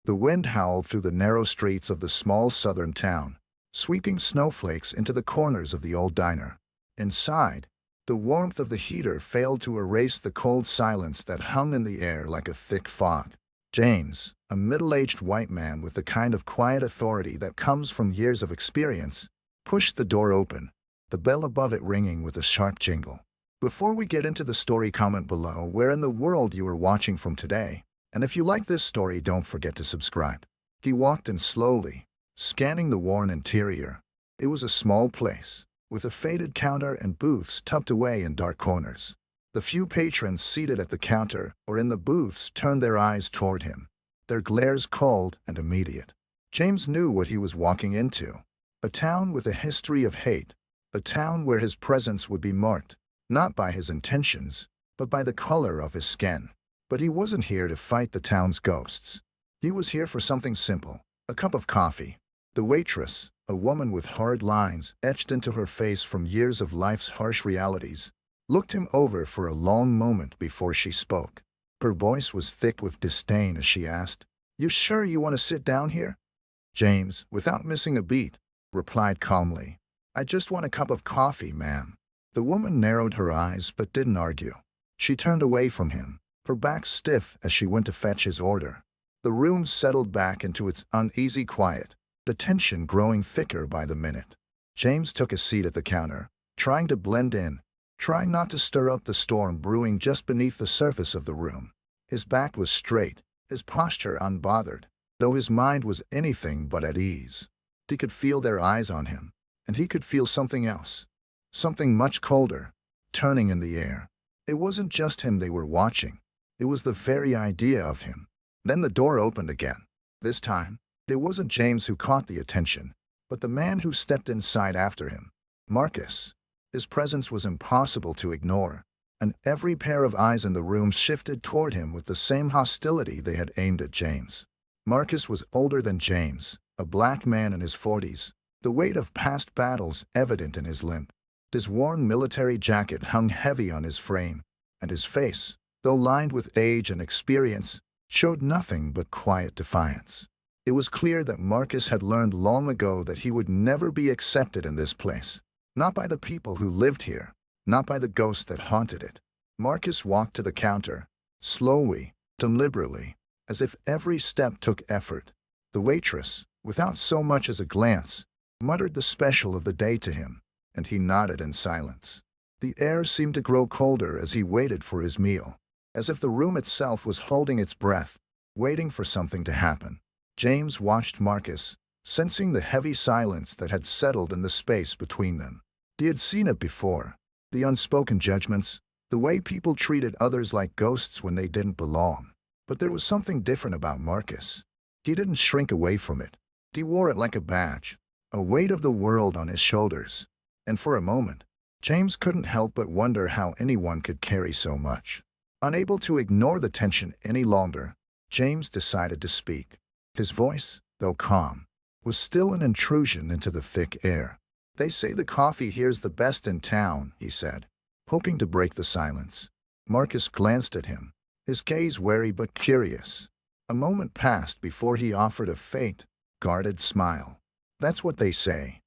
The wind howled through the narrow streets of the small southern town, sweeping snowflakes into the corners of the old diner. Inside, the warmth of the heater failed to erase the cold silence that hung in the air like a thick fog. James, a middle-aged white man with the kind of quiet authority that comes from years of experience, pushed the door open, the bell above it ringing with a sharp jingle. Before we get into the story, comment below where in the world you are watching from today, and if you like this story, don't forget to subscribe. He walked in slowly, scanning the worn interior. It was a small place, with a faded counter and booths tucked away in dark corners. The few patrons seated at the counter or in the booths turned their eyes toward him, their glares cold and immediate. James knew what he was walking into. A town with a history of hate, a town where his presence would be marked, not by his intentions, but by the color of his skin. But he wasn't here to fight the town's ghosts. He was here for something simple, a cup of coffee. The waitress, a woman with hard lines etched into her face from years of life's harsh realities, looked him over for a long moment before she spoke. Her voice was thick with disdain as she asked, "You sure you want to sit down here?" James, without missing a beat, replied calmly, "I just want a cup of coffee, ma'am." The woman narrowed her eyes but didn't argue. She turned away from him, her back stiff as she went to fetch his order. The room settled back into its uneasy quiet, the tension growing thicker by the minute. James took a seat at the counter, trying to blend in, trying not to stir up the storm brewing just beneath the surface of the room. His back was straight, his posture unbothered, though his mind was anything but at ease. He could feel their eyes on him, and he could feel something else, something much colder, turning in the air. It wasn't just him they were watching, it was the very idea of him. Then the door opened again. This time, it wasn't James who caught the attention, but the man who stepped inside after him, Marcus. His presence was impossible to ignore, and every pair of eyes in the room shifted toward him with the same hostility they had aimed at James. Marcus was older than James, a black man in his 40s, the weight of past battles evident in his limp. His worn military jacket hung heavy on his frame, and his face, though lined with age and experience, showed nothing but quiet defiance. It was clear that Marcus had learned long ago that he would never be accepted in this place. Not by the people who lived here, not by the ghosts that haunted it. Marcus walked to the counter, slowly, deliberately, as if every step took effort. The waitress, without so much as a glance, muttered the special of the day to him, and he nodded in silence. The air seemed to grow colder as he waited for his meal, as if the room itself was holding its breath, waiting for something to happen. James watched Marcus, sensing the heavy silence that had settled in the space between them. He had seen it before, the unspoken judgments, the way people treated others like ghosts when they didn't belong. But there was something different about Marcus. He didn't shrink away from it. He wore it like a badge, a weight of the world on his shoulders. And for a moment, James couldn't help but wonder how anyone could carry so much. Unable to ignore the tension any longer, James decided to speak. His voice, though calm, was still an intrusion into the thick air. "They say the coffee here's the best in town," he said, hoping to break the silence. Marcus glanced at him, his gaze wary but curious. A moment passed before he offered a faint, guarded smile. "That's what they say."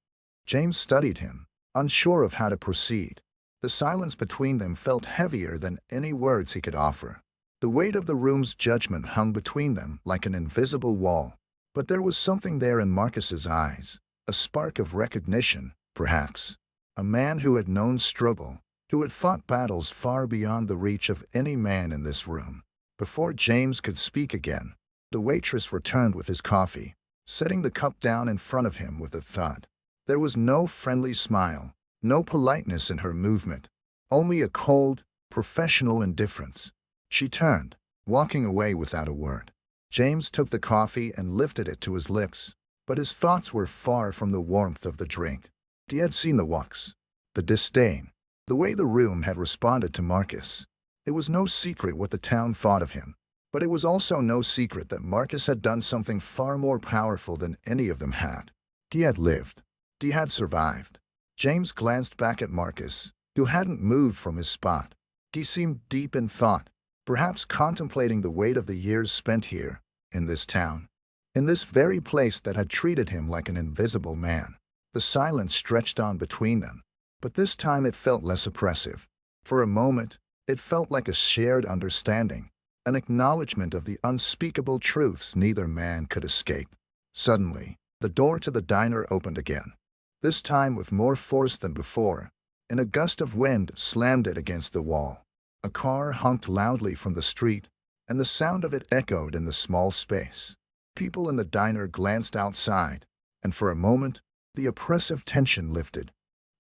James studied him, unsure of how to proceed. The silence between them felt heavier than any words he could offer. The weight of the room's judgment hung between them like an invisible wall. But there was something there in Marcus's eyes, a spark of recognition, perhaps. A man who had known struggle, who had fought battles far beyond the reach of any man in this room. Before James could speak again, the waitress returned with his coffee, setting the cup down in front of him with a thud. There was no friendly smile, no politeness in her movement, only a cold, professional indifference. She turned, walking away without a word. James took the coffee and lifted it to his lips, but his thoughts were far from the warmth of the drink. He had seen the looks, the disdain, the way the room had responded to Marcus. It was no secret what the town thought of him, but it was also no secret that Marcus had done something far more powerful than any of them had. He had lived. He had survived. James glanced back at Marcus, who hadn't moved from his spot. He seemed deep in thought, perhaps contemplating the weight of the years spent here, in this town. in this very place that had treated him like an invisible man. The silence stretched on between them, but this time it felt less oppressive. For a moment, it felt like a shared understanding, an acknowledgement of the unspeakable truths neither man could escape. Suddenly, the door to the diner opened again, this time with more force than before, and a gust of wind slammed it against the wall. A car honked loudly from the street, and the sound of it echoed in the small space. People in the diner glanced outside, and for a moment, the oppressive tension lifted,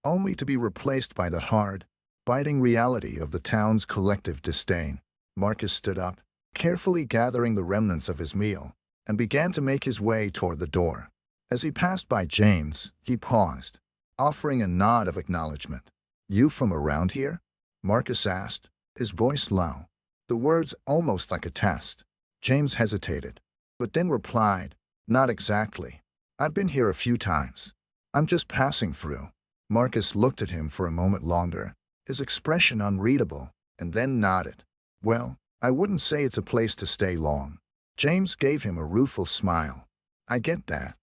only to be replaced by the hard, biting reality of the town's collective disdain. Marcus stood up, carefully gathering the remnants of his meal, and began to make his way toward the door. As he passed by James, he paused, offering a nod of acknowledgement. "You from around here?" Marcus asked, his voice low, the words almost like a test. James hesitated, but then replied, "Not exactly. I've been here a few times. I'm just passing through." Marcus looked at him for a moment longer, his expression unreadable, and then nodded. "Well, I wouldn't say it's a place to stay long." James gave him a rueful smile. "I get that."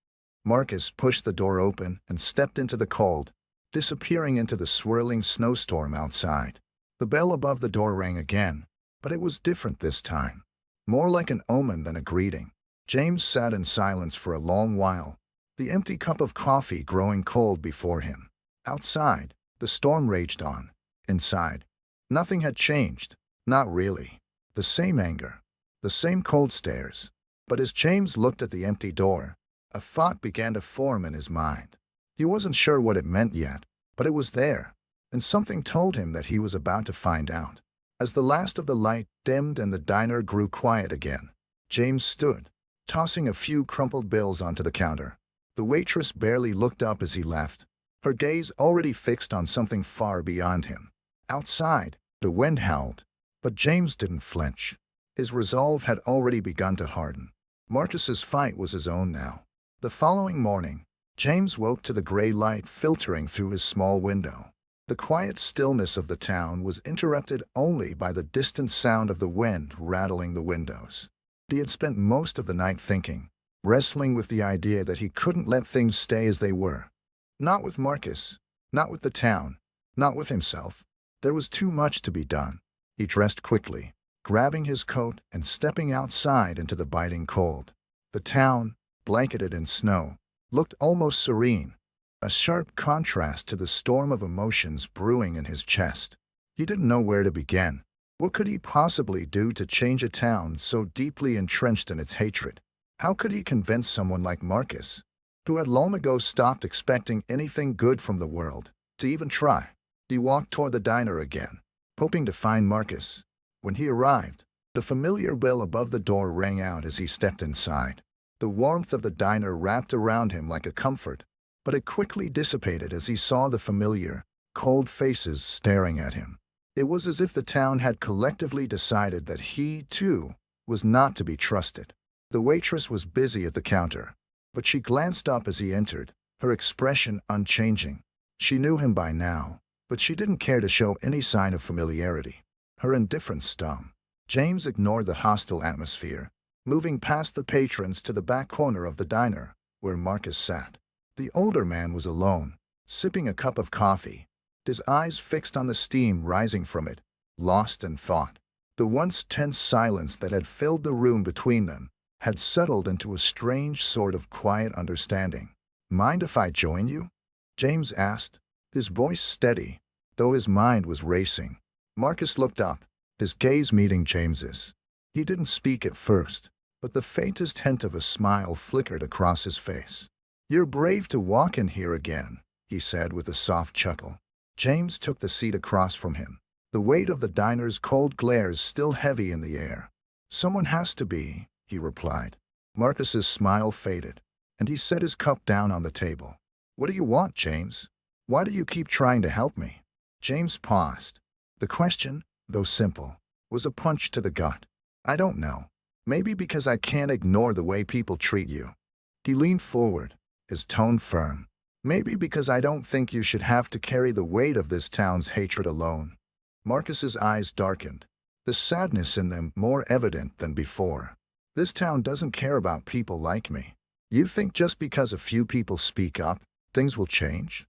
Marcus pushed the door open and stepped into the cold, disappearing into the swirling snowstorm outside. The bell above the door rang again, but it was different this time, more like an omen than a greeting. James sat in silence for a long while, the empty cup of coffee growing cold before him. Outside, the storm raged on. Inside, nothing had changed, not really. The same anger, the same cold stares. But as James looked at the empty door, a thought began to form in his mind. He wasn't sure what it meant yet, but it was there, and something told him that he was about to find out. As the last of the light dimmed and the diner grew quiet again, James stood, tossing a few crumpled bills onto the counter. The waitress barely looked up as he left, her gaze already fixed on something far beyond him. Outside, the wind howled, but James didn't flinch. His resolve had already begun to harden. Marcus's fight was his own now. The following morning, James woke to the gray light filtering through his small window. The quiet stillness of the town was interrupted only by the distant sound of the wind rattling the windows. He had spent most of the night thinking, wrestling with the idea that he couldn't let things stay as they were. Not with Marcus, not with the town, not with himself. There was too much to be done. He dressed quickly, grabbing his coat and stepping outside into the biting cold. The town, blanketed in snow, looked almost serene, a sharp contrast to the storm of emotions brewing in his chest. He didn't know where to begin. What could he possibly do to change a town so deeply entrenched in its hatred? How could he convince someone like Marcus, who had long ago stopped expecting anything good from the world, to even try? He walked toward the diner again, hoping to find Marcus. When he arrived, the familiar bell above the door rang out as he stepped inside. The warmth of the diner wrapped around him like a comfort, but it quickly dissipated as he saw the familiar, cold faces staring at him. It was as if the town had collectively decided that he, too, was not to be trusted. The waitress was busy at the counter, but she glanced up as he entered, her expression unchanging. She knew him by now, but she didn't care to show any sign of familiarity. Her indifference stung. James ignored the hostile atmosphere, moving past the patrons to the back corner of the diner, where Marcus sat. The older man was alone, sipping a cup of coffee, his eyes fixed on the steam rising from it, lost in thought. The once tense silence that had filled the room between them had settled into a strange sort of quiet understanding. "Mind if I join you?" James asked, his voice steady, though his mind was racing. Marcus looked up, his gaze meeting James's. He didn't speak at first, but the faintest hint of a smile flickered across his face. "You're brave to walk in here again," he said with a soft chuckle. James took the seat across from him, the weight of the diner's cold glares still heavy in the air. "Someone has to be," he replied. Marcus's smile faded, and he set his cup down on the table. "What do you want, James? Why do you keep trying to help me?" James paused. The question, though simple, was a punch to the gut. "I don't know. Maybe because I can't ignore the way people treat you." He leaned forward, his tone firm. "Maybe because I don't think you should have to carry the weight of this town's hatred alone." Marcus's eyes darkened, the sadness in them more evident than before. This town doesn't care about people like me. You think just because a few people speak up, things will change?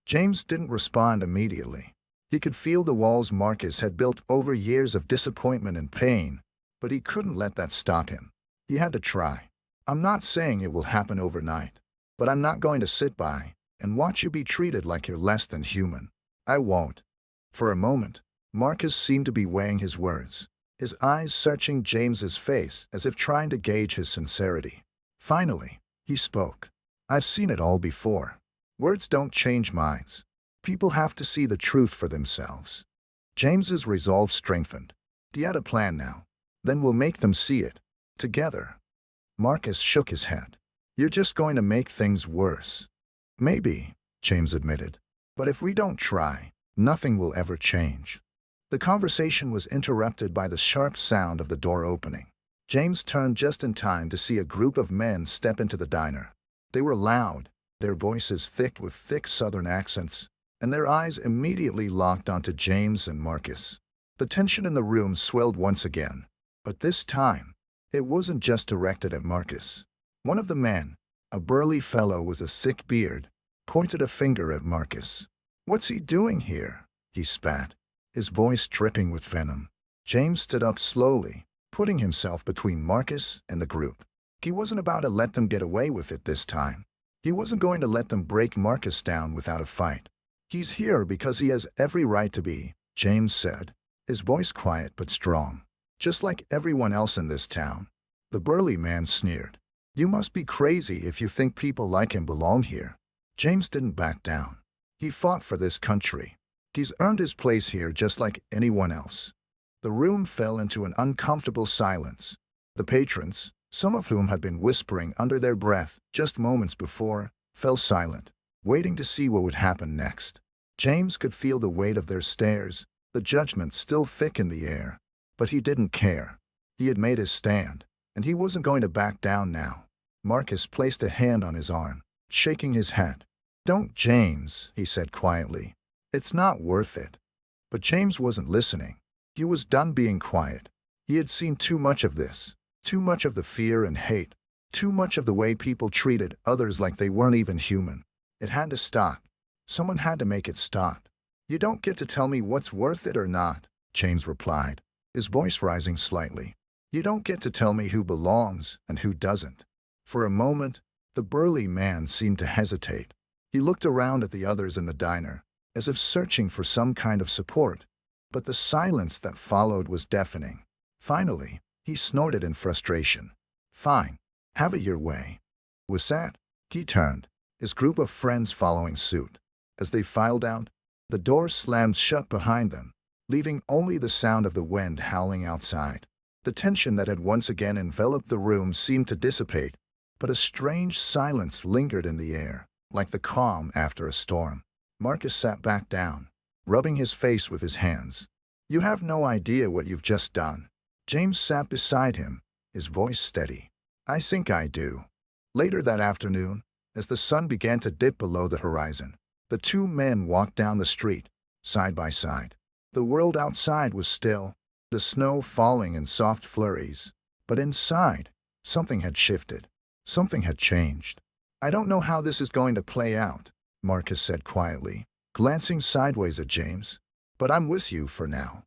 James didn't respond immediately. He could feel the walls Marcus had built over years of disappointment and pain, but he couldn't let that stop him. He had to try. I'm not saying it will happen overnight, but I'm not going to sit by and watch you be treated like you're less than human. I won't. For a moment, Marcus seemed to be weighing his words, his eyes searching James's face as if trying to gauge his sincerity. Finally, he spoke. I've seen it all before. Words don't change minds. People have to see the truth for themselves. James's resolve strengthened. He had a plan now. Then we'll make them see it. Together. Marcus shook his head. You're just going to make things worse. Maybe, James admitted. But if we don't try, nothing will ever change. The conversation was interrupted by the sharp sound of the door opening. James turned just in time to see a group of men step into the diner. They were loud, their voices thick with thick Southern accents, and their eyes immediately locked onto James and Marcus. The tension in the room swelled once again, but this time, it wasn't just directed at Marcus. One of the men, a burly fellow with a thick beard, pointed a finger at Marcus. What's he doing here? He spat, his voice dripping with venom. James stood up slowly, putting himself between Marcus and the group. He wasn't about to let them get away with it this time. He wasn't going to let them break Marcus down without a fight. He's here because he has every right to be, James said, his voice quiet but strong. Just like everyone else in this town. The burly man sneered. You must be crazy if you think people like him belong here. James didn't back down. He fought for this country. He's earned his place here just like anyone else. The room fell into an uncomfortable silence. The patrons, some of whom had been whispering under their breath just moments before, fell silent, waiting to see what would happen next. James could feel the weight of their stares, the judgment still thick in the air. But he didn't care. He had made his stand, and he wasn't going to back down now. Marcus placed a hand on his arm, shaking his head. Don't, James, he said quietly. It's not worth it. But James wasn't listening. He was done being quiet. He had seen too much of this. Too much of the fear and hate. Too much of the way people treated others like they weren't even human. It had to stop. Someone had to make it stop. You don't get to tell me what's worth it or not, James replied, his voice rising slightly. You don't get to tell me who belongs and who doesn't. For a moment, the burly man seemed to hesitate. He looked around at the others in the diner, as if searching for some kind of support. But the silence that followed was deafening. Finally, he snorted in frustration. Fine. Have it your way. With that, he turned, his group of friends following suit. As they filed out, the door slammed shut behind them, leaving only the sound of the wind howling outside. The tension that had once again enveloped the room seemed to dissipate, but a strange silence lingered in the air, like the calm after a storm. Marcus sat back down, rubbing his face with his hands. You have no idea what you've just done. James sat beside him, his voice steady. I think I do. Later that afternoon, as the sun began to dip below the horizon, the two men walked down the street, side by side. The world outside was still, the snow falling in soft flurries. But inside, something had shifted. Something had changed. I don't know how this is going to play out, Marcus said quietly, glancing sideways at James. But I'm with you for now.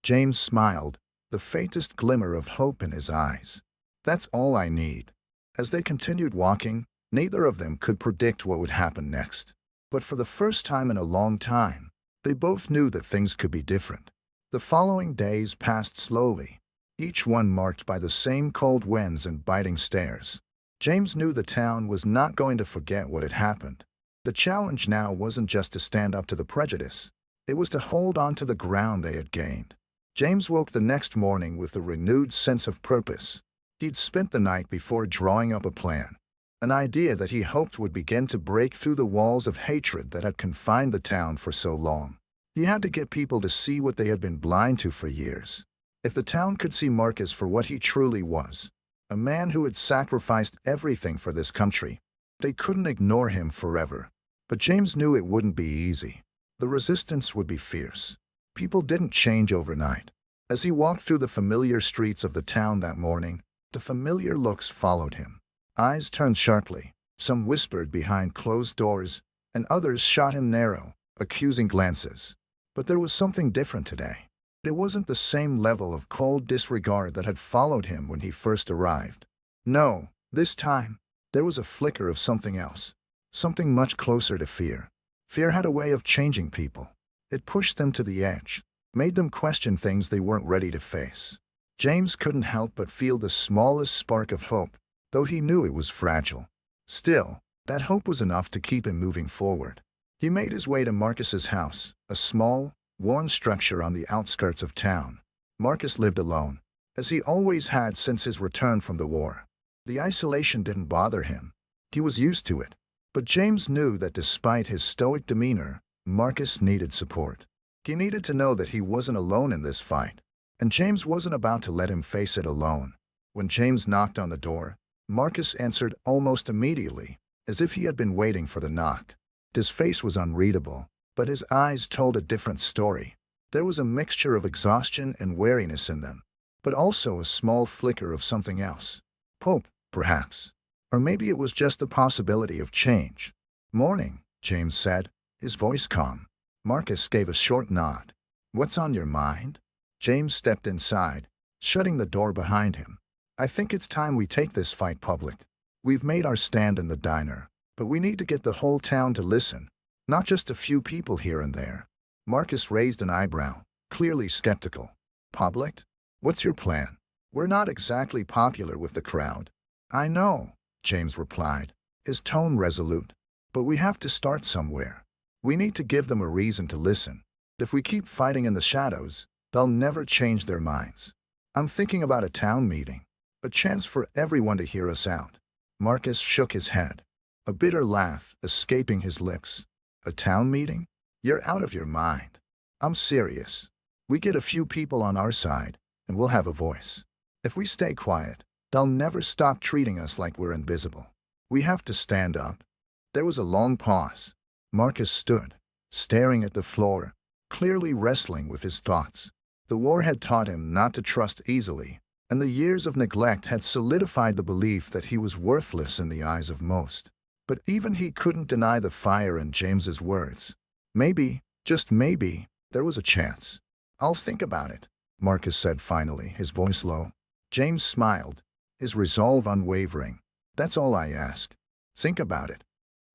James smiled, the faintest glimmer of hope in his eyes. That's all I need. As they continued walking, neither of them could predict what would happen next. But for the first time in a long time, they both knew that things could be different. The following days passed slowly, each one marked by the same cold winds and biting stares. James knew the town was not going to forget what had happened. The challenge now wasn't just to stand up to the prejudice. It was to hold on to the ground they had gained. James woke the next morning with a renewed sense of purpose. He'd spent the night before drawing up a plan, an idea that he hoped would begin to break through the walls of hatred that had confined the town for so long. He had to get people to see what they had been blind to for years. If the town could see Marcus for what he truly was, a man who had sacrificed everything for this country, they couldn't ignore him forever. But James knew it wouldn't be easy. The resistance would be fierce. People didn't change overnight. As he walked through the familiar streets of the town that morning, The familiar looks followed him. Eyes turned sharply. Some whispered behind closed doors, and others shot him narrow, accusing glances. But there was something different today. It wasn't the same level of cold disregard that had followed him when he first arrived. No, this time, there was a flicker of something else. Something much closer to fear. Fear had a way of changing people. It pushed them to the edge, made them question things they weren't ready to face. James couldn't help but feel the smallest spark of hope, though he knew it was fragile. Still, that hope was enough to keep him moving forward. He made his way to Marcus's house, a small, worn structure on the outskirts of town. Marcus lived alone, as he always had since his return from the war. The isolation didn't bother him. He was used to it. But James knew that despite his stoic demeanor, Marcus needed support. He needed to know that he wasn't alone in this fight. And James wasn't about to let him face it alone. When James knocked on the door, Marcus answered almost immediately, as if he had been waiting for the knock. His face was unreadable, but his eyes told a different story. There was a mixture of exhaustion and weariness in them, but also a small flicker of something else. Hope, perhaps. Or maybe it was just the possibility of change. "Morning," James said, his voice calm. Marcus gave a short nod. "What's on your mind?" James stepped inside, shutting the door behind him. "I think it's time we take this fight public. We've made our stand in the diner, but we need to get the whole town to listen, not just a few people here and there." Marcus raised an eyebrow, clearly skeptical. "Public? What's your plan? We're not exactly popular with the crowd." "I know," James replied, his tone resolute. "But we have to start somewhere. We need to give them a reason to listen. If we keep fighting in the shadows, they'll never change their minds. I'm thinking about a town meeting, a chance for everyone to hear us out." Marcus shook his head, a bitter laugh escaping his lips. "A town meeting? You're out of your mind. I'm serious. We get a few people on our side, and we'll have a voice. If we stay quiet, they'll never stop treating us like we're invisible. We have to stand up." There was a long pause. Marcus stood, staring at the floor, clearly wrestling with his thoughts. The war had taught him not to trust easily, and the years of neglect had solidified the belief that he was worthless in the eyes of most. But even he couldn't deny the fire in James's words. Maybe, just maybe, there was a chance. "I'll think about it," Marcus said finally, his voice low. James smiled, his resolve unwavering. "That's all I ask. Think about it."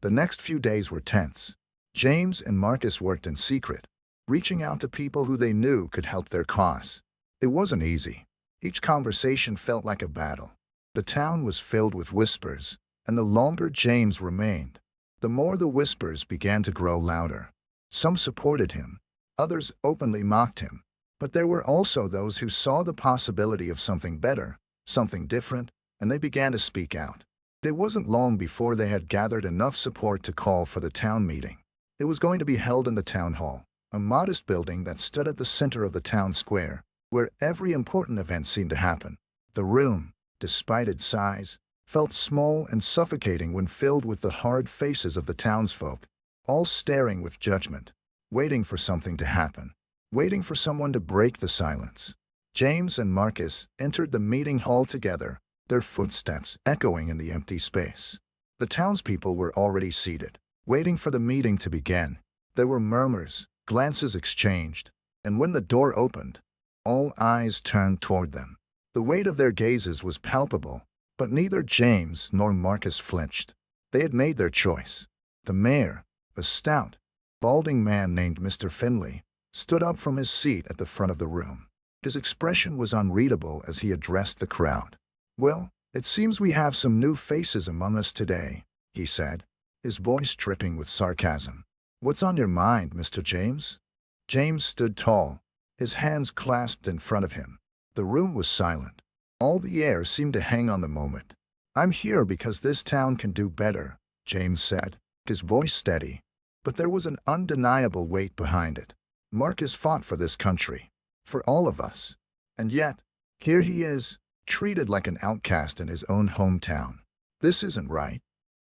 The next few days were tense. James and Marcus worked in secret, reaching out to people who they knew could help their cause. It wasn't easy. Each conversation felt like a battle. The town was filled with whispers, and the longer James remained, the more the whispers began to grow louder. Some supported him, others openly mocked him. But there were also those who saw the possibility of something better, something different, and they began to speak out. It wasn't long before they had gathered enough support to call for the town meeting. It was going to be held in the town hall, a modest building that stood at the center of the town square, where every important event seemed to happen. The room, despite its size, felt small and suffocating when filled with the hard faces of the townsfolk, all staring with judgment, waiting for something to happen, waiting for someone to break the silence. James and Marcus entered the meeting hall together, their footsteps echoing in the empty space. The townspeople were already seated, waiting for the meeting to begin. There were murmurs, glances exchanged, and when the door opened, all eyes turned toward them. The weight of their gazes was palpable, but neither James nor Marcus flinched. They had made their choice. The mayor, a stout, balding man named Mr. Finley, stood up from his seat at the front of the room. His expression was unreadable as he addressed the crowd. "Well, it seems we have some new faces among us today," he said, his voice dripping with sarcasm. "What's on your mind, Mr. James?" James stood tall, his hands clasped in front of him. The room was silent. All the air seemed to hang on the moment. "I'm here because this town can do better," James said, his voice steady. But there was an undeniable weight behind it. Marcus fought for this country, for all of us. And yet, here he is, treated like an outcast in his own hometown. This isn't right.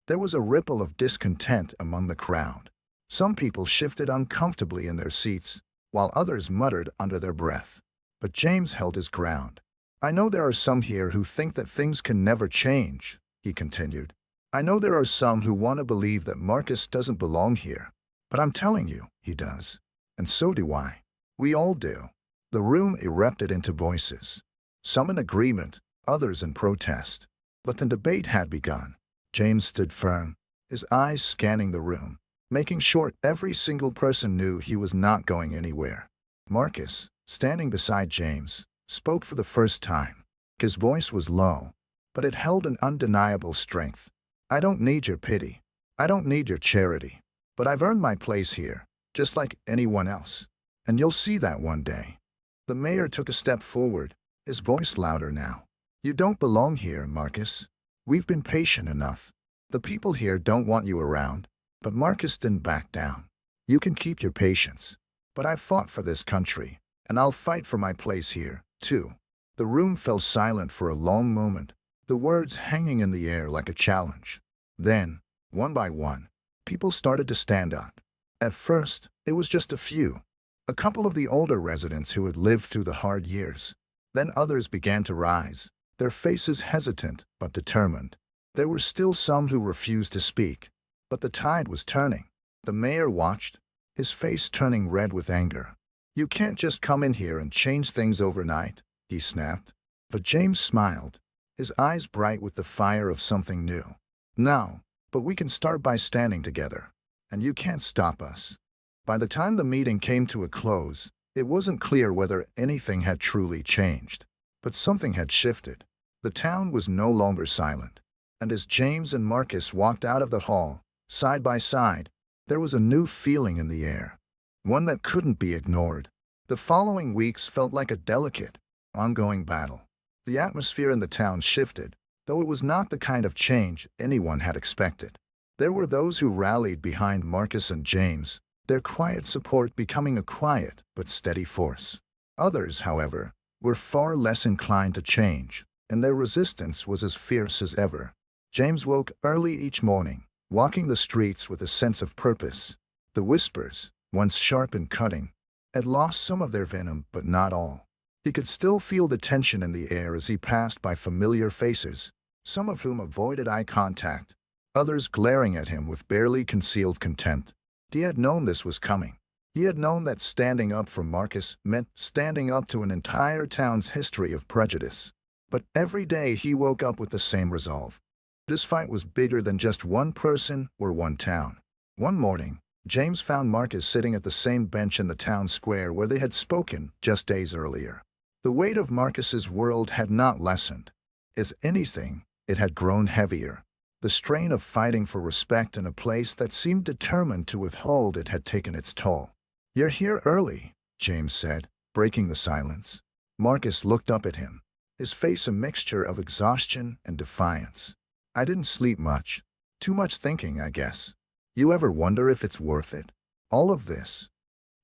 There was a ripple of discontent among the crowd. Some people shifted uncomfortably in their seats, while others muttered under their breath. But James held his ground. I know there are some here who think that things can never change, he continued. I know there are some who want to believe that Marcus doesn't belong here. But I'm telling you, he does. And so do I. We all do. The room erupted into voices. Some in agreement, others in protest. But the debate had begun. James stood firm, his eyes scanning the room, making sure every single person knew he was not going anywhere. Marcus, standing beside James, spoke for the first time. His voice was low, but it held an undeniable strength. I don't need your pity. I don't need your charity. But I've earned my place here, just like anyone else. And you'll see that one day. The mayor took a step forward, his voice louder now. You don't belong here, Marcus. We've been patient enough. The people here don't want you around. But Marcus didn't back down. You can keep your patience. But I've fought for this country, and I'll fight for my place here, too. The room fell silent for a long moment, the words hanging in the air like a challenge. Then, one by one, people started to stand up. At first, it was just a few. A couple of the older residents who had lived through the hard years. Then others began to rise, their faces hesitant but determined. There were still some who refused to speak. But the tide was turning. The mayor watched, his face turning red with anger. You can't just come in here and change things overnight, he snapped. But James smiled, his eyes bright with the fire of something new. No, but we can start by standing together. And you can't stop us. By the time the meeting came to a close, it wasn't clear whether anything had truly changed. But something had shifted. The town was no longer silent. And as James and Marcus walked out of the hall, side by side, there was a new feeling in the air, one that couldn't be ignored. The following weeks felt like a delicate, ongoing battle. The atmosphere in the town shifted, though it was not the kind of change anyone had expected. There were those who rallied behind Marcus and James, their quiet support becoming a quiet but steady force. Others, however, were far less inclined to change, and their resistance was as fierce as ever. James woke early each morning, walking the streets with a sense of purpose. The whispers, once sharp and cutting, had lost some of their venom, but not all. He could still feel the tension in the air as he passed by familiar faces, some of whom avoided eye contact, others glaring at him with barely concealed contempt. He had known this was coming. He had known that standing up for Marcus meant standing up to an entire town's history of prejudice. But every day he woke up with the same resolve. This fight was bigger than just one person or one town. One morning, James found Marcus sitting at the same bench in the town square where they had spoken just days earlier. The weight of Marcus's world had not lessened. As anything, it had grown heavier. The strain of fighting for respect in a place that seemed determined to withhold it had taken its toll. "You're here early," James said, breaking the silence. Marcus looked up at him, his face a mixture of exhaustion and defiance. "I didn't sleep much. Too much thinking, I guess. You ever wonder if it's worth it? All of this?"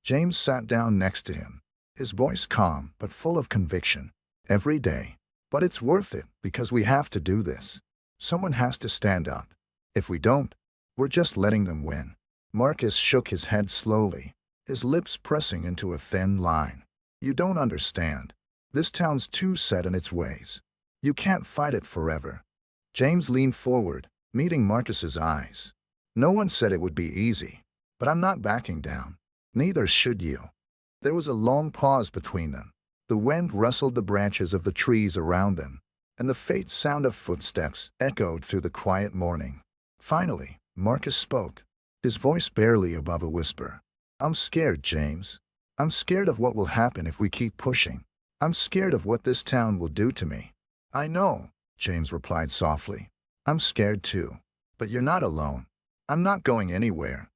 James sat down next to him, his voice calm but full of conviction. "Every day. But it's worth it because we have to do this. Someone has to stand up. If we don't, we're just letting them win." Marcus shook his head slowly, his lips pressing into a thin line. "You don't understand. This town's too set in its ways. You can't fight it forever." James leaned forward, meeting Marcus's eyes. "No one said it would be easy, but I'm not backing down. Neither should you." There was a long pause between them. The wind rustled the branches of the trees around them, and the faint sound of footsteps echoed through the quiet morning. Finally, Marcus spoke, his voice barely above a whisper. "I'm scared, James. I'm scared of what will happen if we keep pushing. I'm scared of what this town will do to me." "I know," James replied softly. "I'm scared too. But you're not alone. I'm not going anywhere."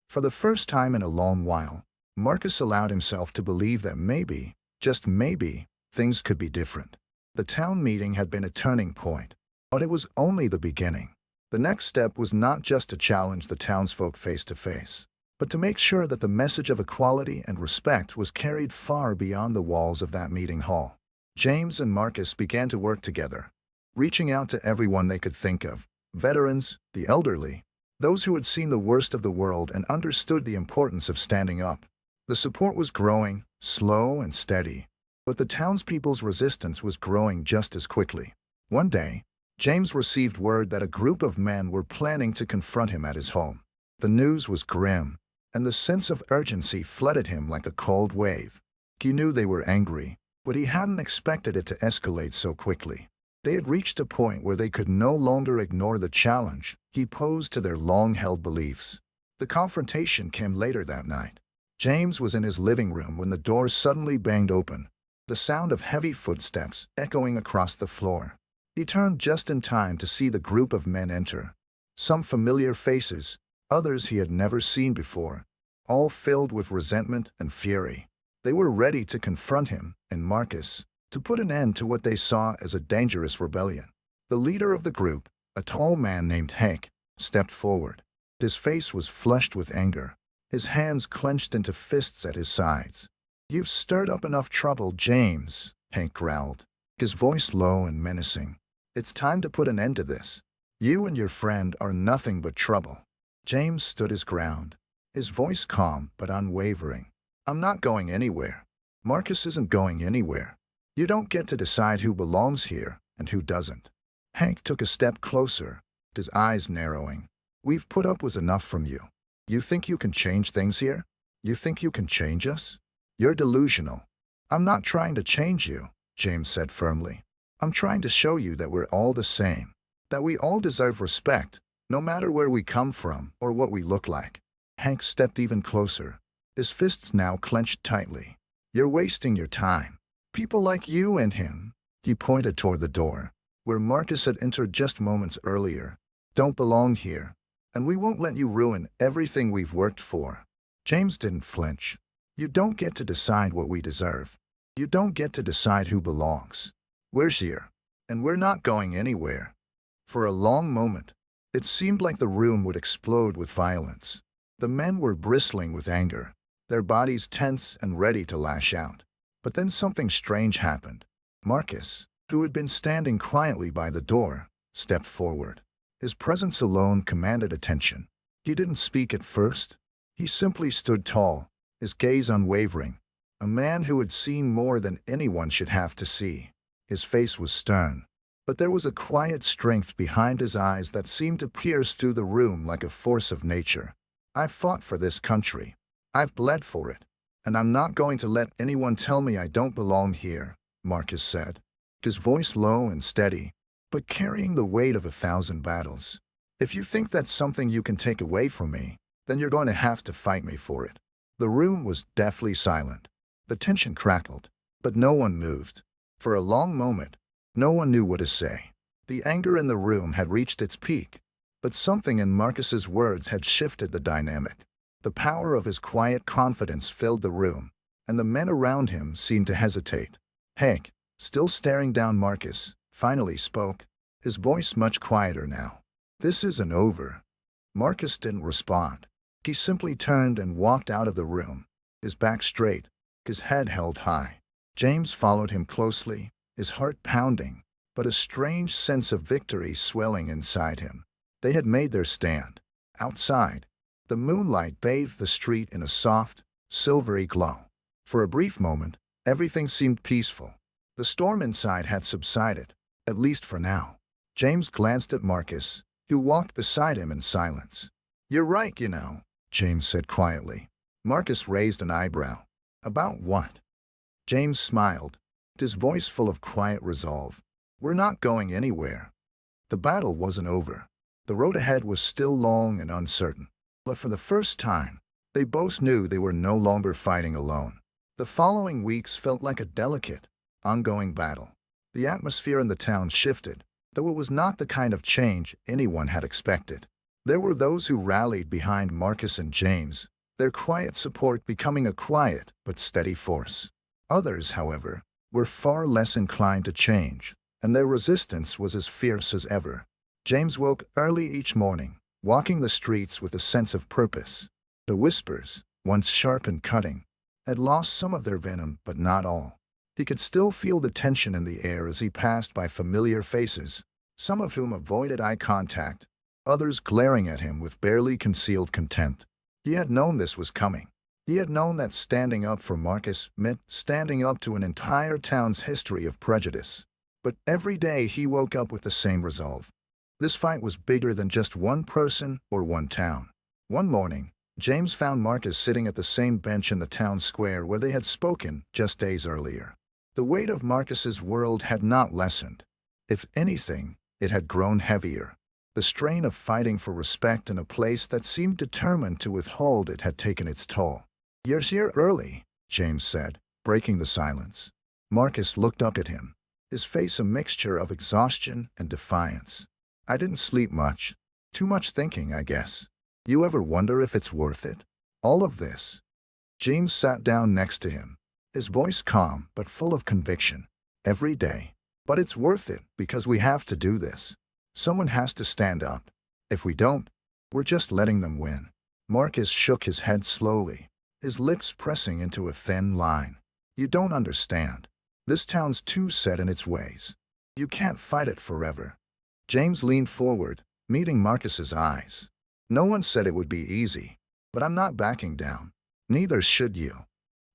For the first time in a long while, Marcus allowed himself to believe that maybe, just maybe, things could be different. The town meeting had been a turning point, but it was only the beginning. The next step was not just to challenge the townsfolk face to face, but to make sure that the message of equality and respect was carried far beyond the walls of that meeting hall. James and Marcus began to work together, reaching out to everyone they could think of: veterans, the elderly, those who had seen the worst of the world and understood the importance of standing up. The support was growing, slow and steady, But the townspeople's resistance was growing just as quickly. One day, James received word that a group of men were planning to confront him at his home. The news was grim, and the sense of urgency flooded him like a cold wave. He knew they were angry, but he hadn't expected it to escalate so quickly. They had reached a point where they could no longer ignore the challenge he posed to their long-held beliefs. The confrontation came later that night. James was in his living room when the door suddenly banged open, the sound of heavy footsteps echoing across the floor. He turned just in time to see the group of men enter. Some familiar faces, others he had never seen before, all filled with resentment and fury. They were ready to confront him and Marcus, to put an end to what they saw as a dangerous rebellion. The leader of the group, a tall man named Hank, stepped forward. His face was flushed with anger, his hands clenched into fists at his sides. "You've stirred up enough trouble, James," Hank growled, his voice low and menacing. "It's time to put an end to this. You and your friend are nothing but trouble." James stood his ground, his voice calm but unwavering. "I'm not going anywhere. Marcus isn't going anywhere. You don't get to decide who belongs here and who doesn't." Hank took a step closer, his eyes narrowing. "We've put up with enough from you. You think you can change things here? You think you can change us? You're delusional." "I'm not trying to change you," James said firmly. "I'm trying to show you that we're all the same, that we all deserve respect, no matter where we come from or what we look like." Hank stepped even closer, his fists now clenched tightly. "You're wasting your time. People like you and him," he pointed toward the door, where Marcus had entered just moments earlier, "don't belong here, and we won't let you ruin everything we've worked for." James didn't flinch. "You don't get to decide what we deserve. You don't get to decide who belongs. We're here, and we're not going anywhere." For a long moment, it seemed like the room would explode with violence. The men were bristling with anger, their bodies tense and ready to lash out. But then something strange happened. Marcus, who had been standing quietly by the door, stepped forward. His presence alone commanded attention. He didn't speak at first. He simply stood tall, his gaze unwavering, a man who had seen more than anyone should have to see. His face was stern, but there was a quiet strength behind his eyes that seemed to pierce through the room like a force of nature. "I've fought for this country. I've bled for it, and I'm not going to let anyone tell me I don't belong here," Marcus said, his voice low and steady, but carrying the weight of 1,000 battles. "If you think that's something you can take away from me, then you're going to have to fight me for it." The room was deathly silent. The tension crackled, but no one moved. For a long moment, no one knew what to say. The anger in the room had reached its peak, but something in Marcus's words had shifted the dynamic. The power of his quiet confidence filled the room, and the men around him seemed to hesitate. Hank, still staring down Marcus, finally spoke, his voice much quieter now. "This isn't over." Marcus didn't respond. He simply turned and walked out of the room, his back straight, his head held high. James followed him closely, his heart pounding, but a strange sense of victory swelling inside him. They had made their stand. Outside, the moonlight bathed the street in a soft, silvery glow. For a brief moment, everything seemed peaceful. The storm inside had subsided, at least for now. James glanced at Marcus, who walked beside him in silence. "You're right, you know," James said quietly. Marcus raised an eyebrow. "About what?" James smiled, his voice full of quiet resolve. "We're not going anywhere." The battle wasn't over. The road ahead was still long and uncertain. But for the first time, they both knew they were no longer fighting alone. The following weeks felt like a delicate, ongoing battle. The atmosphere in the town shifted, though it was not the kind of change anyone had expected. There were those who rallied behind Marcus and James, their quiet support becoming a quiet but steady force. Others, however, were far less inclined to change, and their resistance was as fierce as ever. James woke early each morning, walking the streets with a sense of purpose. The whispers, once sharp and cutting, had lost some of their venom, but not all. He could still feel the tension in the air as he passed by familiar faces, some of whom avoided eye contact, others glaring at him with barely concealed contempt. He had known this was coming. He had known that standing up for Marcus meant standing up to an entire town's history of prejudice. But every day he woke up with the same resolve. This fight was bigger than just one person or one town. One morning, James found Marcus sitting at the same bench in the town square where they had spoken just days earlier. The weight of Marcus's world had not lessened. If anything, it had grown heavier. The strain of fighting for respect in a place that seemed determined to withhold it had taken its toll. "You're here early," James said, breaking the silence. Marcus looked up at him, his face a mixture of exhaustion and defiance. "I didn't sleep much. Too much thinking, I guess. You ever wonder if it's worth it? All of this?" James sat down next to him, his voice calm but full of conviction. "Every day. But it's worth it because we have to do this. Someone has to stand up. If we don't, we're just letting them win." Marcus shook his head slowly, his lips pressing into a thin line. "You don't understand. This town's too set in its ways. You can't fight it forever." James leaned forward, meeting Marcus's eyes. "No one said it would be easy, but I'm not backing down. Neither should you."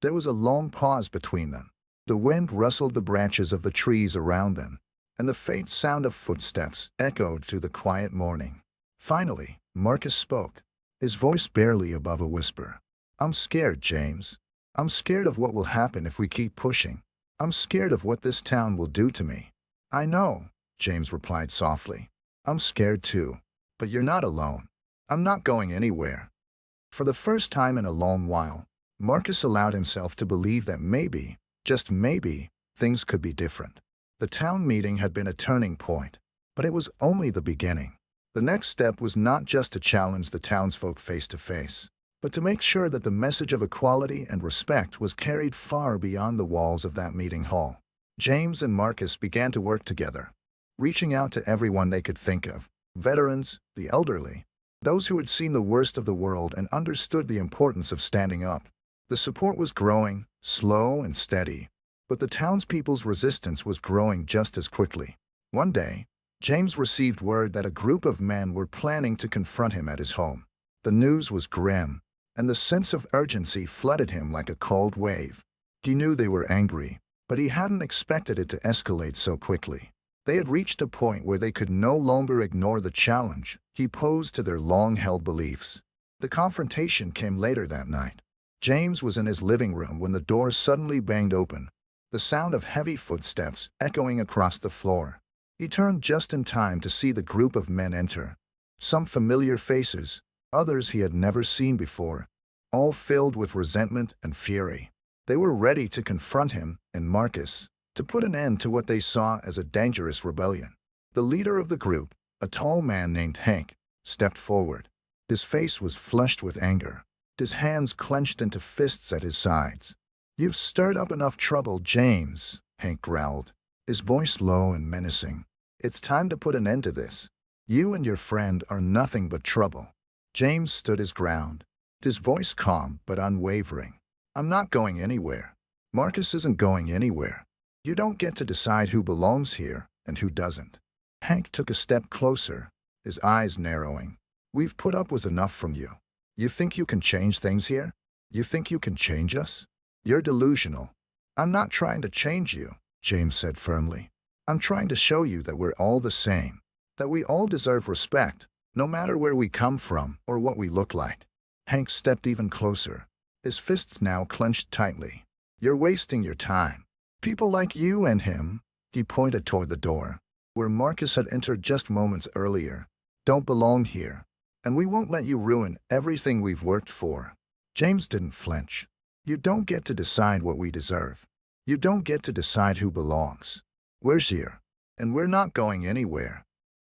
There was a long pause between them. The wind rustled the branches of the trees around them, and the faint sound of footsteps echoed through the quiet morning. Finally, Marcus spoke, his voice barely above a whisper. "I'm scared, James. I'm scared of what will happen if we keep pushing. I'm scared of what this town will do to me." "I know," James replied softly. "I'm scared too. But you're not alone. I'm not going anywhere." For the first time in a long while, Marcus allowed himself to believe that maybe, just maybe, things could be different. The town meeting had been a turning point, but it was only the beginning. The next step was not just to challenge the townsfolk face to face, but to make sure that the message of equality and respect was carried far beyond the walls of that meeting hall. James and Marcus began to work together, reaching out to everyone they could think of: veterans, the elderly, those who had seen the worst of the world and understood the importance of standing up. The support was growing, slow and steady, but the townspeople's resistance was growing just as quickly. One day, James received word that a group of men were planning to confront him at his home. The news was grim, and the sense of urgency flooded him like a cold wave. He knew they were angry, but he hadn't expected it to escalate so quickly. They had reached a point where they could no longer ignore the challenge he posed to their long-held beliefs. The confrontation came later that night. James was in his living room when the door suddenly banged open, the sound of heavy footsteps echoing across the floor. He turned just in time to see the group of men enter. Some familiar faces, others he had never seen before, all filled with resentment and fury. They were ready to confront him and Marcus, to put an end to what they saw as a dangerous rebellion. The leader of the group, a tall man named Hank, stepped forward. His face was flushed with anger, his hands clenched into fists at his sides. "You've stirred up enough trouble, James," Hank growled, his voice low and menacing. "It's time to put an end to this. You and your friend are nothing but trouble." James stood his ground, his voice calm but unwavering. "I'm not going anywhere. Marcus isn't going anywhere. You don't get to decide who belongs here and who doesn't." Hank took a step closer, his eyes narrowing. "We've put up with enough from you. You think you can change things here? You think you can change us? You're delusional." "I'm not trying to change you," James said firmly. "I'm trying to show you that we're all the same, that we all deserve respect, no matter where we come from or what we look like." Hank stepped even closer, his fists now clenched tightly. "You're wasting your time. People like you and him," he pointed toward the door, where Marcus had entered just moments earlier, "don't belong here, and we won't let you ruin everything we've worked for." James didn't flinch. "You don't get to decide what we deserve. You don't get to decide who belongs. We're here, and we're not going anywhere."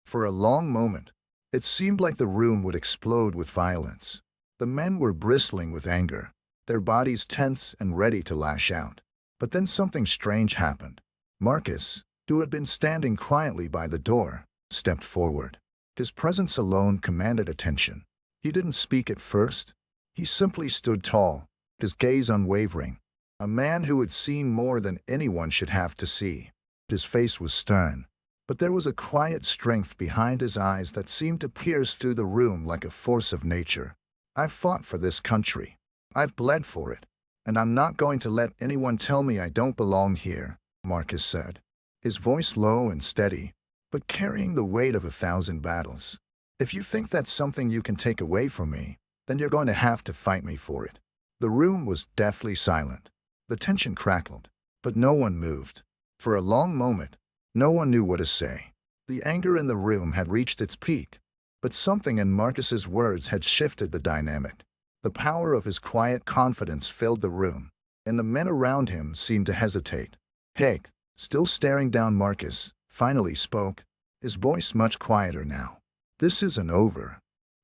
For a long moment, it seemed like the room would explode with violence. The men were bristling with anger, their bodies tense and ready to lash out. But then something strange happened. Marcus, who had been standing quietly by the door, stepped forward. His presence alone commanded attention. He didn't speak at first. He simply stood tall, his gaze unwavering, a man who had seen more than anyone should have to see. His face was stern, but there was a quiet strength behind his eyes that seemed to pierce through the room like a force of nature. "I've fought for this country. I've bled for it, and I'm not going to let anyone tell me I don't belong here, Marcus said, his voice low and steady, but carrying the weight of 1,000 battles. If you think that's something you can take away from me, then you're going to have to fight me for it. The room was deathly silent. The tension crackled, but no one moved. For a long moment, no one knew what to say. The anger in the room had reached its peak, but something in Marcus's words had shifted the dynamic. The power of his quiet confidence filled the room, and the men around him seemed to hesitate. Haig, still staring down Marcus, finally spoke, his voice much quieter now. "This isn't over."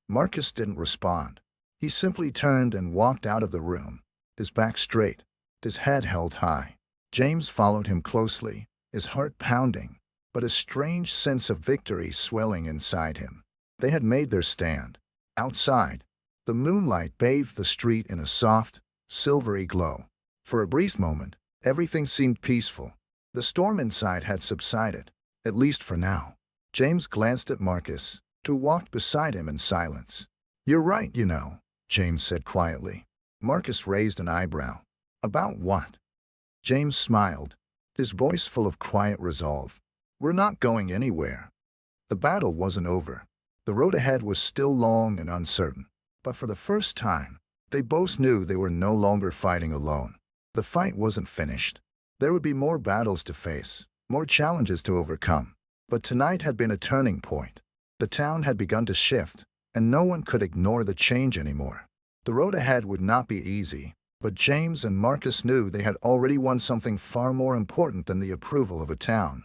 Marcus didn't respond. He simply turned and walked out of the room, his back straight, his head held high. James followed him closely, his heart pounding, but a strange sense of victory swelling inside him. They had made their stand. Outside, the moonlight bathed the street in a soft, silvery glow. For a brief moment, everything seemed peaceful. The storm inside had subsided, at least for now. James glanced at Marcus, who walked beside him in silence. "You're right, you know," James said quietly. Marcus raised an eyebrow. "About what?" James smiled, his voice full of quiet resolve. "We're not going anywhere." The battle wasn't over. The road ahead was still long and uncertain. But for the first time, they both knew they were no longer fighting alone. The fight wasn't finished. There would be more battles to face, more challenges to overcome. But tonight had been a turning point. The town had begun to shift, and no one could ignore the change anymore. The road ahead would not be easy, but James and Marcus knew they had already won something far more important than the approval of a town.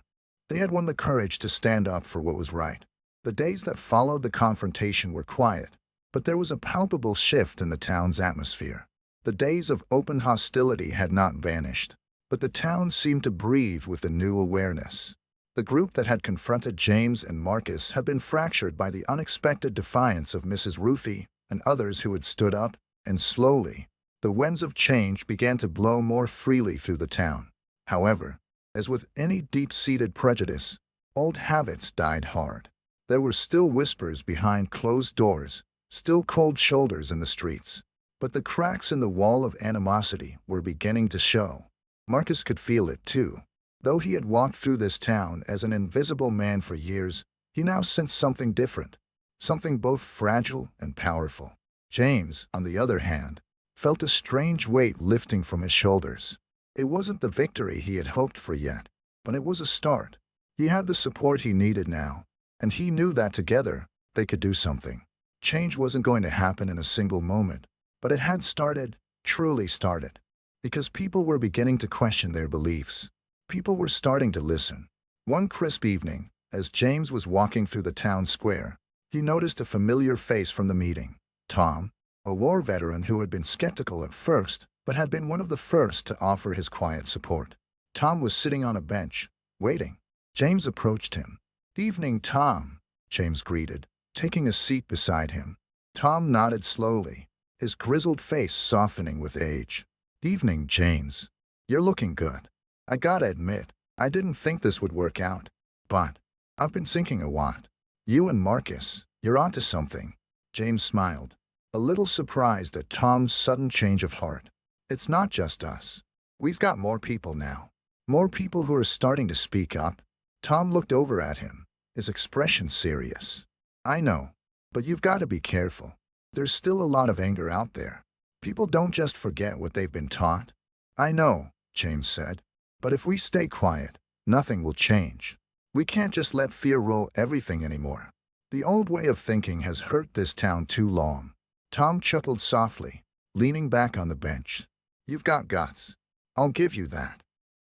They had won the courage to stand up for what was right. The days that followed the confrontation were quiet, but there was a palpable shift in the town's atmosphere. The days of open hostility had not vanished, but the town seemed to breathe with a new awareness. The group that had confronted James and Marcus had been fractured by the unexpected defiance of Mrs. Ruthie and others who had stood up, and slowly, the winds of change began to blow more freely through the town. However, as with any deep-seated prejudice, old habits died hard. There were still whispers behind closed doors, still cold shoulders in the streets, but the cracks in the wall of animosity were beginning to show. Marcus could feel it too. Though he had walked through this town as an invisible man for years, he now sensed something different, something both fragile and powerful. James, on the other hand, felt a strange weight lifting from his shoulders. It wasn't the victory he had hoped for yet, but it was a start. He had the support he needed now, and he knew that together, they could do something. Change wasn't going to happen in a single moment, but it had started, truly started, because people were beginning to question their beliefs. People were starting to listen. One crisp evening, as James was walking through the town square, he noticed a familiar face from the meeting. Tom, a war veteran who had been skeptical at first, but had been one of the first to offer his quiet support. Tom was sitting on a bench, waiting. James approached him. "Evening, Tom," James greeted, taking a seat beside him. Tom nodded slowly, his grizzled face softening with age. "Evening, James. You're looking good. I gotta admit, I didn't think this would work out, but I've been thinking a lot. You and Marcus, you're onto something." James smiled, a little surprised at Tom's sudden change of heart. "It's not just us. We've got more people now. More people who are starting to speak up." Tom looked over at him, his expression serious. "I know, but you've got to be careful. There's still a lot of anger out there. People don't just forget what they've been taught." "I know," James said, "but if we stay quiet, nothing will change. We can't just let fear rule everything anymore. The old way of thinking has hurt this town too long." Tom chuckled softly, leaning back on the bench. "You've got guts. I'll give you that."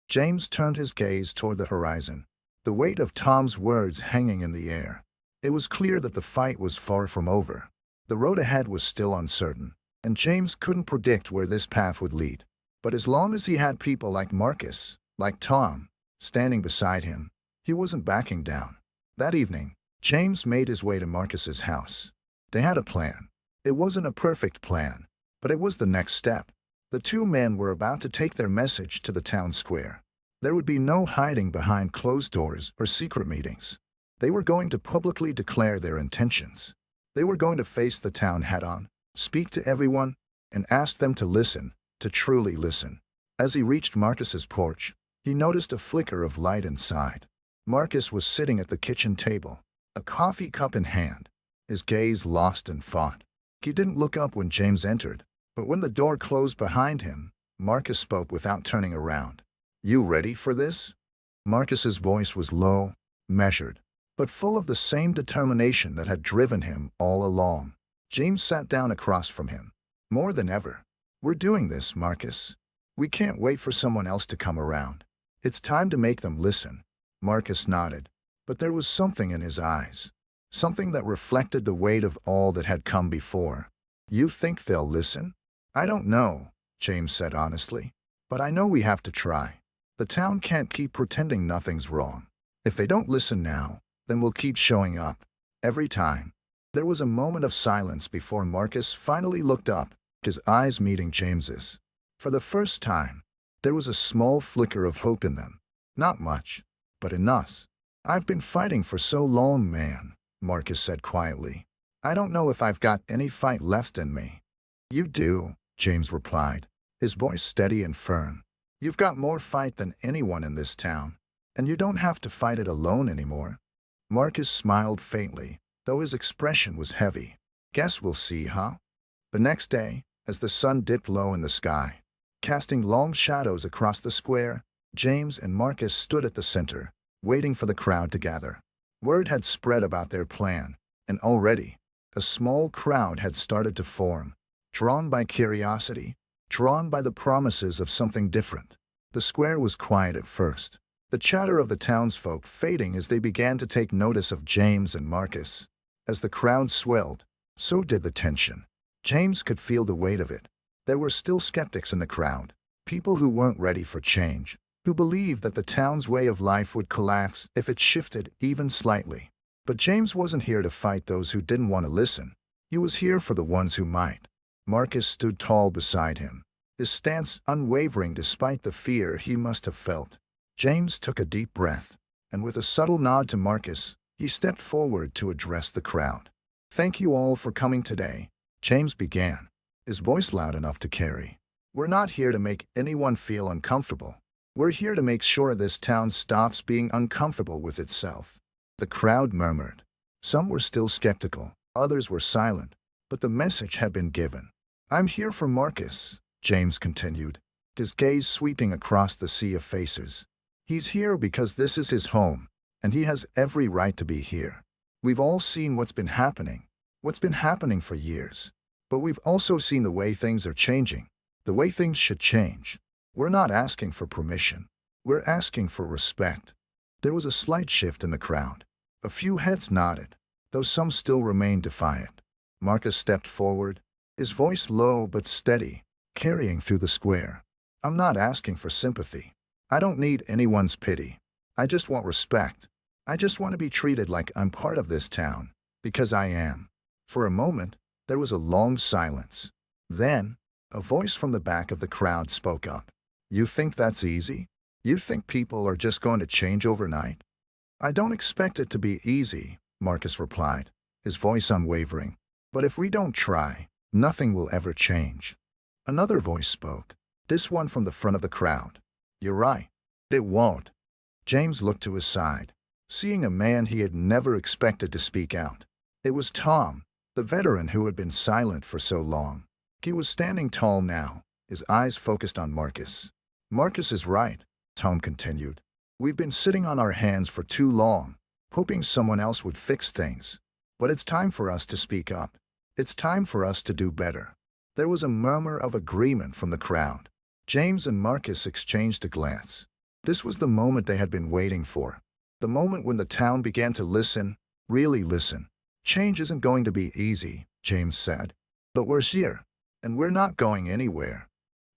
James turned his gaze toward the horizon, the weight of Tom's words hanging in the air. It was clear that the fight was far from over. The road ahead was still uncertain, and James couldn't predict where this path would lead. But as long as he had people like Marcus, like Tom, standing beside him, he wasn't backing down. That evening, James made his way to Marcus's house. They had a plan. It wasn't a perfect plan, but it was the next step. The two men were about to take their message to the town square. There would be no hiding behind closed doors or secret meetings. They were going to publicly declare their intentions. They were going to face the town head-on, speak to everyone, and asked them to listen, to truly listen. As he reached Marcus's porch, he noticed a flicker of light inside. Marcus was sitting at the kitchen table, a coffee cup in hand, his gaze lost in thought. He didn't look up when James entered, but when the door closed behind him, Marcus spoke without turning around. "You ready for this?" Marcus's voice was low, measured, but full of the same determination that had driven him all along. James sat down across from him. "More than ever. We're doing this, Marcus. We can't wait for someone else to come around. It's time to make them listen." Marcus nodded, but there was something in his eyes, something that reflected the weight of all that had come before. "You think they'll listen?" "I don't know," James said honestly, "but I know we have to try. The town can't keep pretending nothing's wrong. If they don't listen now, then we'll keep showing up. Every time." There was a moment of silence before Marcus finally looked up, his eyes meeting James's. For the first time, there was a small flicker of hope in them. Not much, but enough. "I've been fighting for so long, man," Marcus said quietly. "I don't know if I've got any fight left in me." "You do," James replied, his voice steady and firm. "You've got more fight than anyone in this town, and you don't have to fight it alone anymore." Marcus smiled faintly, though his expression was heavy. "Guess we'll see, huh?" The next day, as the sun dipped low in the sky, casting long shadows across the square, James and Marcus stood at the center, waiting for the crowd to gather. Word had spread about their plan, and already, a small crowd had started to form, drawn by curiosity, drawn by the promises of something different. The square was quiet at first, the chatter of the townsfolk fading as they began to take notice of James and Marcus. As the crowd swelled, so did the tension. James could feel the weight of it. There were still skeptics in the crowd, people who weren't ready for change, who believed that the town's way of life would collapse if it shifted even slightly. But James wasn't here to fight those who didn't want to listen. He was here for the ones who might. Marcus stood tall beside him, his stance unwavering despite the fear he must have felt. James took a deep breath, and with a subtle nod to Marcus, he stepped forward to address the crowd. "Thank you all for coming today," James began, his voice loud enough to carry. "We're not here to make anyone feel uncomfortable. We're here to make sure this town stops being uncomfortable with itself." The crowd murmured. Some were still skeptical, others were silent, but the message had been given. "I'm here for Marcus," James continued, his gaze sweeping across the sea of faces. "He's here because this is his home, and he has every right to be here. We've all seen what's been happening for years. But we've also seen the way things are changing, the way things should change. We're not asking for permission. We're asking for respect." There was a slight shift in the crowd. A few heads nodded, though some still remained defiant. Marcus stepped forward, his voice low but steady, carrying through the square. "I'm not asking for sympathy. I don't need anyone's pity. I just want respect. I just want to be treated like I'm part of this town, because I am." For a moment, there was a long silence. Then, a voice from the back of the crowd spoke up. "You think that's easy? You think people are just going to change overnight?" "I don't expect it to be easy," Marcus replied, his voice unwavering. "But if we don't try, nothing will ever change." Another voice spoke, this one from the front of the crowd. "You're right. It won't." James looked to his side, seeing a man he had never expected to speak out. It was Tom, the veteran who had been silent for so long. He was standing tall now, his eyes focused on Marcus. "Marcus is right," Tom continued. "We've been sitting on our hands for too long, hoping someone else would fix things. But it's time for us to speak up. It's time for us to do better." There was a murmur of agreement from the crowd. James and Marcus exchanged a glance. This was the moment they had been waiting for. The moment when the town began to listen, really listen. "Change isn't going to be easy," James said. "But we're here, and we're not going anywhere."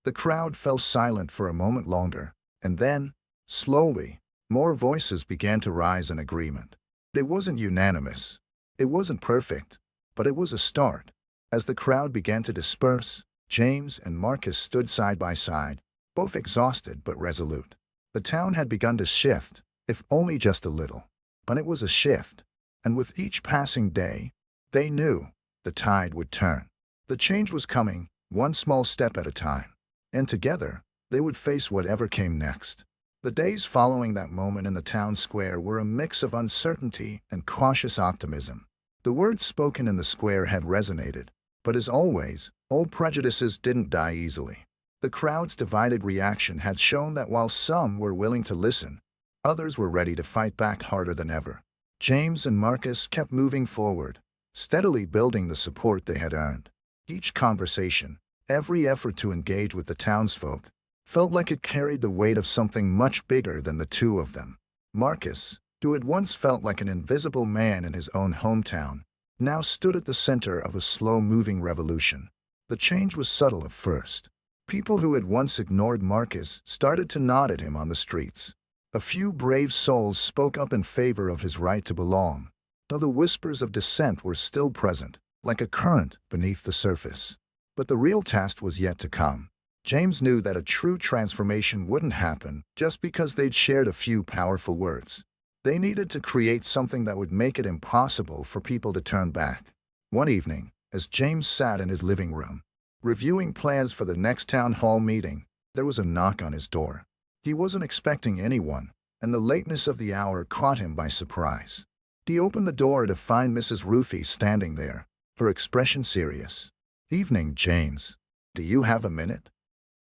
The crowd fell silent for a moment longer, and then, slowly, more voices began to rise in agreement. It wasn't unanimous. It wasn't perfect, but it was a start. As the crowd began to disperse, James and Marcus stood side by side, both exhausted but resolute. The town had begun to shift, if only just a little. But it was a shift, and with each passing day, they knew the tide would turn. The change was coming, one small step at a time. And together, they would face whatever came next. The days following that moment in the town square were a mix of uncertainty and cautious optimism. The words spoken in the square had resonated, but as always, old prejudices didn't die easily. The crowd's divided reaction had shown that while some were willing to listen, others were ready to fight back harder than ever. James and Marcus kept moving forward, steadily building the support they had earned. Each conversation, every effort to engage with the townsfolk, felt like it carried the weight of something much bigger than the two of them. Marcus, who had once felt like an invisible man in his own hometown, now stood at the center of a slow-moving revolution. The change was subtle at first. People who had once ignored Marcus started to nod at him on the streets. A few brave souls spoke up in favor of his right to belong, though the whispers of dissent were still present, like a current beneath the surface. But the real test was yet to come. James knew that a true transformation wouldn't happen just because they'd shared a few powerful words. They needed to create something that would make it impossible for people to turn back. One evening, as James sat in his living room, reviewing plans for the next town hall meeting, there was a knock on his door. He wasn't expecting anyone, and the lateness of the hour caught him by surprise. He opened the door to find Mrs. Rufy standing there, her expression serious. "Evening, James. Do you have a minute?"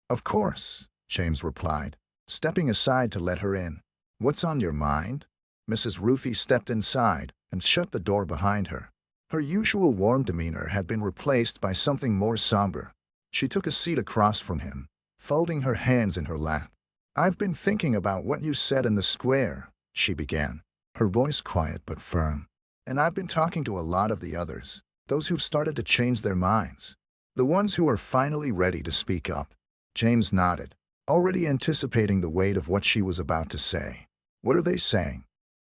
"Of course," James replied, stepping aside to let her in. "What's on your mind?" Mrs. Rufy stepped inside and shut the door behind her. Her usual warm demeanor had been replaced by something more somber. She took a seat across from him, folding her hands in her lap. "I've been thinking about what you said in the square," she began, her voice quiet but firm. "And I've been talking to a lot of the others, those who've started to change their minds, the ones who are finally ready to speak up." James nodded, already anticipating the weight of what she was about to say. "What are they saying?"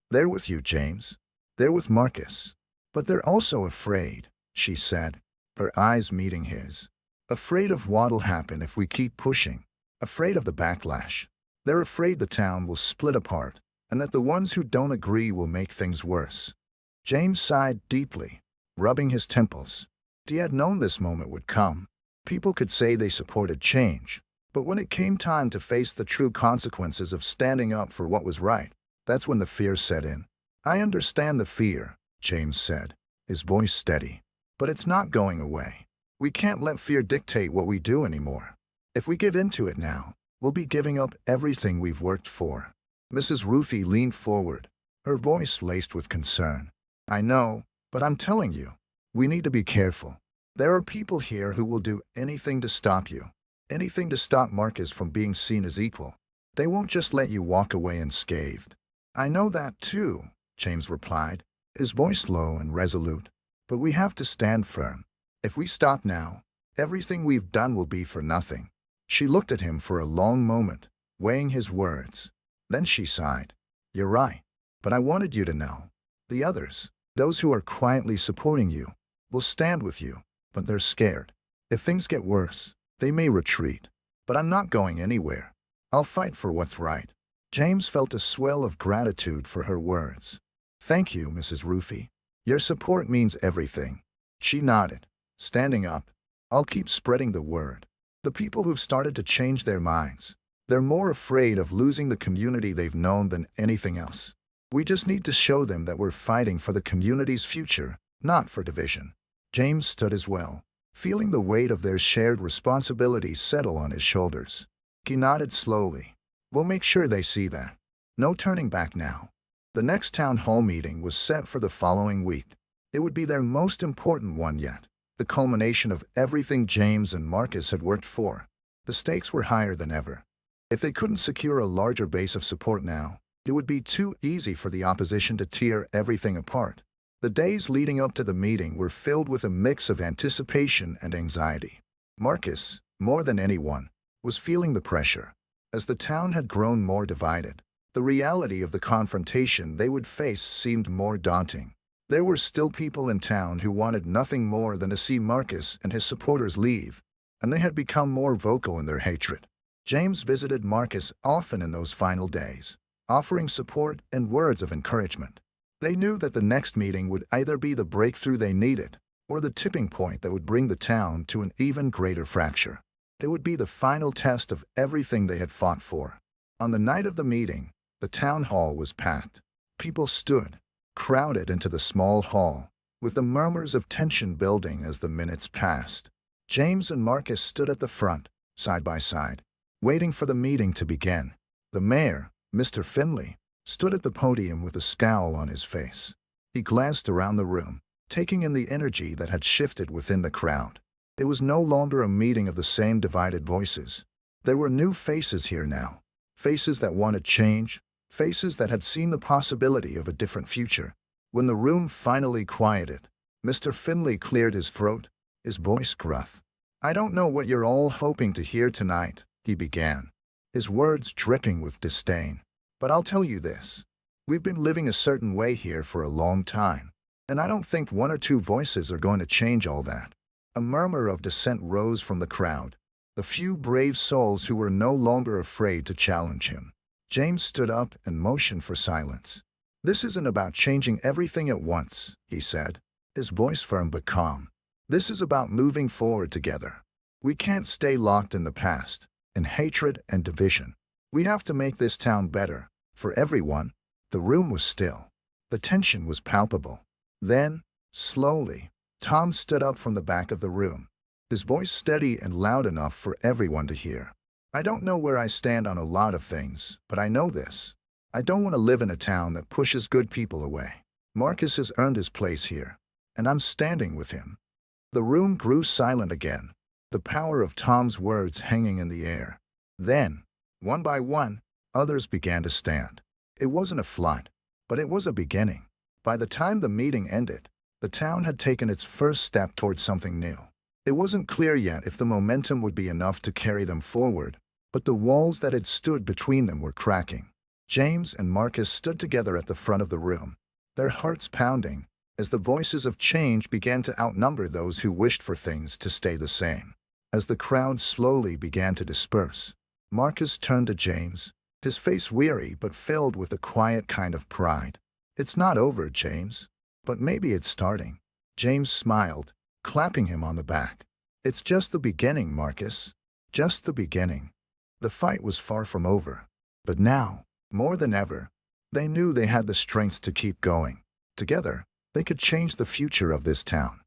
"They're with you, James. They're with Marcus. But they're also afraid," she said, her eyes meeting his. "Afraid of what'll happen if we keep pushing. Afraid of the backlash. They're afraid the town will split apart, and that the ones who don't agree will make things worse." James sighed deeply, rubbing his temples. He had known this moment would come. People could say they supported change, but when it came time to face the true consequences of standing up for what was right, that's when the fear set in. "I understand the fear," James said, his voice steady. "But it's not going away. We can't let fear dictate what we do anymore. If we give in to it now, we'll be giving up everything we've worked for." Mrs. Rufy leaned forward, her voice laced with concern. "I know, but I'm telling you, we need to be careful. There are people here who will do anything to stop you, anything to stop Marcus from being seen as equal. They won't just let you walk away unscathed." "I know that too," James replied, his voice low and resolute. "But we have to stand firm. If we stop now, everything we've done will be for nothing." She looked at him for a long moment, weighing his words. Then she sighed. "You're right, but I wanted you to know. The others, those who are quietly supporting you, will stand with you, but they're scared. If things get worse, they may retreat. But I'm not going anywhere. I'll fight for what's right." James felt a swell of gratitude for her words. "Thank you, Mrs. Rufy. Your support means everything." She nodded, standing up. "I'll keep spreading the word. The people who've started to change their minds, they're more afraid of losing the community they've known than anything else. We just need to show them that we're fighting for the community's future, not for division." James stood as well, feeling the weight of their shared responsibility settle on his shoulders. He nodded slowly. "We'll make sure they see that. No turning back now." The next town hall meeting was set for the following week. It would be their most important one yet, the culmination of everything James and Marcus had worked for. The stakes were higher than ever. If they couldn't secure a larger base of support now, it would be too easy for the opposition to tear everything apart. The days leading up to the meeting were filled with a mix of anticipation and anxiety. Marcus, more than anyone, was feeling the pressure. As the town had grown more divided, the reality of the confrontation they would face seemed more daunting. There were still people in town who wanted nothing more than to see Marcus and his supporters leave, and they had become more vocal in their hatred. James visited Marcus often in those final days, offering support and words of encouragement. They knew that the next meeting would either be the breakthrough they needed, or the tipping point that would bring the town to an even greater fracture. It would be the final test of everything they had fought for. On the night of the meeting, the town hall was packed. People stood, crowded into the small hall, with the murmurs of tension building as the minutes passed. James and Marcus stood at the front, side by side, waiting for the meeting to begin. The mayor, Mr. Finley, stood at the podium with a scowl on his face. He glanced around the room, taking in the energy that had shifted within the crowd. It was no longer a meeting of the same divided voices. There were new faces here now, faces that wanted change, faces that had seen the possibility of a different future. When the room finally quieted, Mr. Finley cleared his throat, his voice gruff. "I don't know what you're all hoping to hear tonight," he began, his words dripping with disdain. "But I'll tell you this. We've been living a certain way here for a long time, and I don't think one or two voices are going to change all that." A murmur of dissent rose from the crowd, the few brave souls who were no longer afraid to challenge him. James stood up and motioned for silence. "This isn't about changing everything at once," he said, his voice firm but calm. "This is about moving forward together. We can't stay locked in the past, in hatred and division. We have to make this town better, for everyone." The room was still. The tension was palpable. Then, slowly, Tom stood up from the back of the room, his voice steady and loud enough for everyone to hear. "I don't know where I stand on a lot of things, but I know this. I don't want to live in a town that pushes good people away. Marcus has earned his place here, and I'm standing with him." The room grew silent again, the power of Tom's words hanging in the air. Then, one by one, others began to stand. It wasn't a flood, but it was a beginning. By the time the meeting ended, the town had taken its first step toward something new. It wasn't clear yet if the momentum would be enough to carry them forward, but the walls that had stood between them were cracking. James and Marcus stood together at the front of the room, their hearts pounding, as the voices of change began to outnumber those who wished for things to stay the same. As the crowd slowly began to disperse, Marcus turned to James, his face weary but filled with a quiet kind of pride. "It's not over, James, but maybe it's starting." James smiled, clapping him on the back. "It's just the beginning, Marcus. Just the beginning." The fight was far from over, but now, more than ever, they knew they had the strength to keep going. Together, they could change the future of this town.